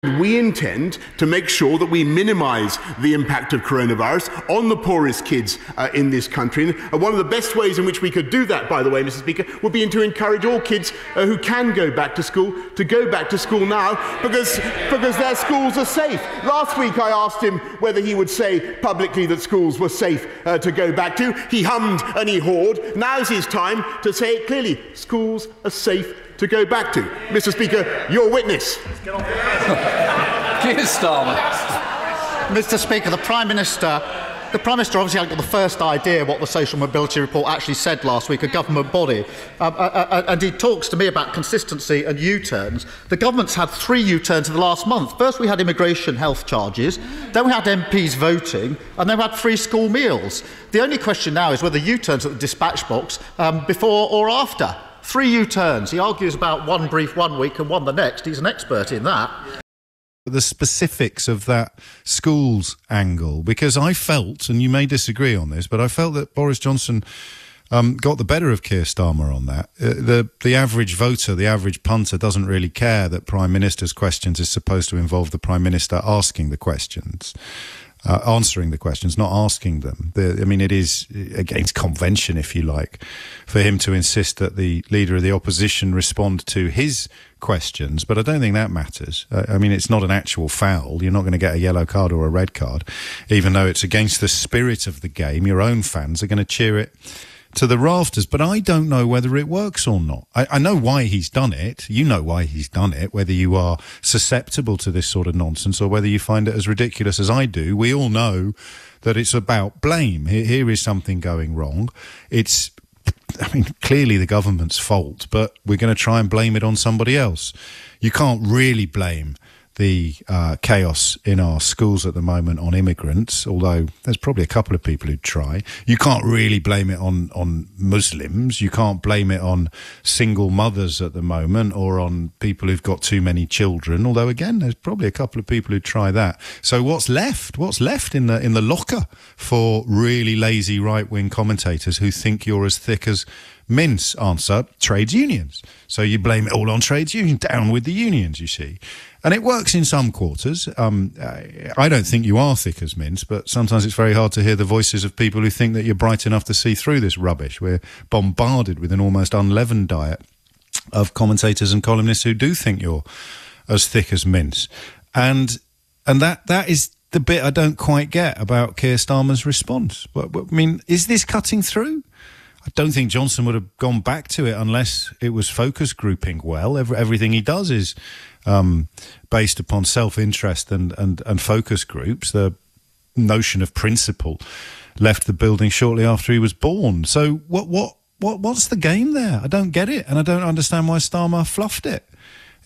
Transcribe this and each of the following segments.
We intend to make sure that we minimise the impact of coronavirus on the poorest kids in this country. And one of the best ways in which we could do that, by the way, Mr. Speaker, would be to encourage all kids who can go back to school to go back to school now because their schools are safe. Last week I asked him whether he would say publicly that schools were safe to go back to. He hummed and he hawed. Now's his time to say it clearly. Schools are safe to go back to. Mr. Speaker, your witness. Keir Starmer. Mr. Speaker, the Prime Minister obviously hadn't got the first idea what the Social Mobility Report actually said last week, a government body. And he talks to me about consistency and U-turns. The government's had 3 U-turns in the last month. First we had immigration health charges, then we had MPs voting, and then we had free school meals. The only question now is whether U-turns at the dispatch box before or after. 3 U-turns. He argues about one brief one week and one the next. He's an expert in that. The specifics of that schools angle, because I felt, and you may disagree on this, but I felt that Boris Johnson got the better of Keir Starmer on that. The average voter, the average punter doesn't really care that Prime Minister's questions is supposed to involve the Prime Minister asking the questions. Answering the questions, not asking them. I mean, it is against convention, if you like, for him to insist that the leader of the opposition respond to his questions, but I don't think that matters. I mean, it's not an actual foul. You're not going to get a yellow card or a red card, even though it's against the spirit of the game. Your own fans are going to cheer it to the rafters, but I don't know whether it works or not. I know why he's done it. You know why he's done it, whether you are susceptible to this sort of nonsense or whether you find it as ridiculous as I do. We all know that it's about blame. Here is something going wrong. It's, I mean, clearly the government's fault, but we're going to try and blame it on somebody else. You can't really blame the chaos in our schools at the moment on immigrants, although there's probably a couple of people who'd try. You can't really blame it on Muslims. You can't blame it on single mothers at the moment or on people who've got too many children, although, again, there's probably a couple of people who'd try that. So what's left? What's left in the locker for really lazy right-wing commentators who think you're as thick as mince? Answer, trades unions. So you blame it all on trades unions. Down with the unions, you see. And it works in some quarters. I don't think you are thick as mince, but sometimes it's very hard to hear the voices of people who think that you're bright enough to see through this rubbish. We're bombarded with an almost unleavened diet of commentators and columnists who do think you're as thick as mince. And that is the bit I don't quite get about Keir Starmer's response. I mean, is this cutting through? I don't think Johnson would have gone back to it unless it was focus grouping well. Everything he does is based upon self-interest and focus groups. The notion of principle left the building shortly after he was born. So what's the game there? I don't get it, and I don't understand why Starmer fluffed it.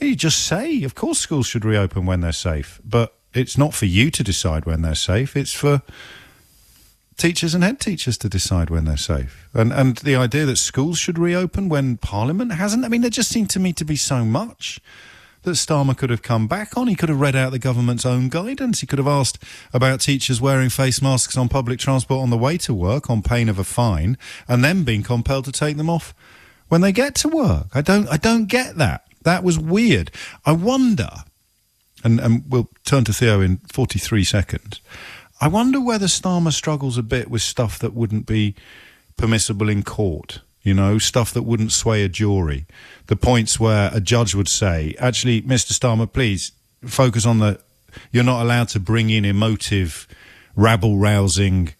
You just say, of course schools should reopen when they're safe, but it's not for you to decide when they're safe. It's for teachers and head teachers to decide when they're safe. And the idea that schools should reopen when Parliament hasn't, I mean, there just seemed to me to be so much that Starmer could have come back on. He could have read out the government's own guidance. He could have asked about teachers wearing face masks on public transport on the way to work on pain of a fine and then being compelled to take them off when they get to work. I don't get that. That was weird. I wonder, and we'll turn to Theo in 43 seconds, I wonder whether Starmer struggles a bit with stuff that wouldn't be permissible in court, you know, stuff that wouldn't sway a jury. The points where a judge would say, actually, Mr. Starmer, please focus on you're not allowed to bring in emotive, rabble-rousing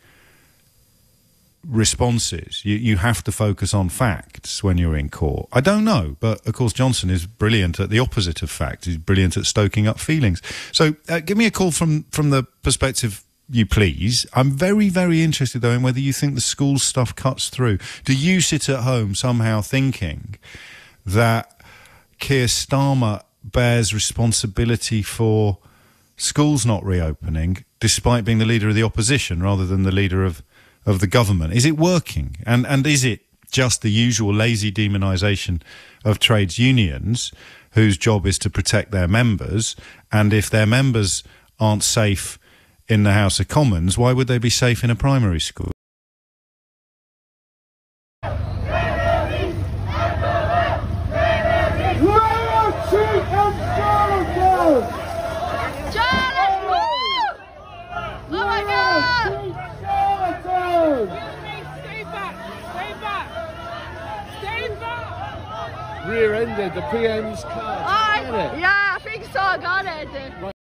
responses. You have to focus on facts when you're in court. I don't know, but of course Johnson is brilliant at the opposite of facts. He's brilliant at stoking up feelings. So give me a call from the perspective, you please. I'm very, very interested, though, in whether you think the school stuff cuts through. Do you sit at home somehow thinking that Keir Starmer bears responsibility for schools not reopening, despite being the leader of the opposition rather than the leader of the government? Is it working? And is it just the usual lazy demonisation of trades unions, whose job is to protect their members? And if their members aren't safe in the House of Commons, why would they be safe in a primary school? rear-ended the PM's car. Yeah, I think so. I got it.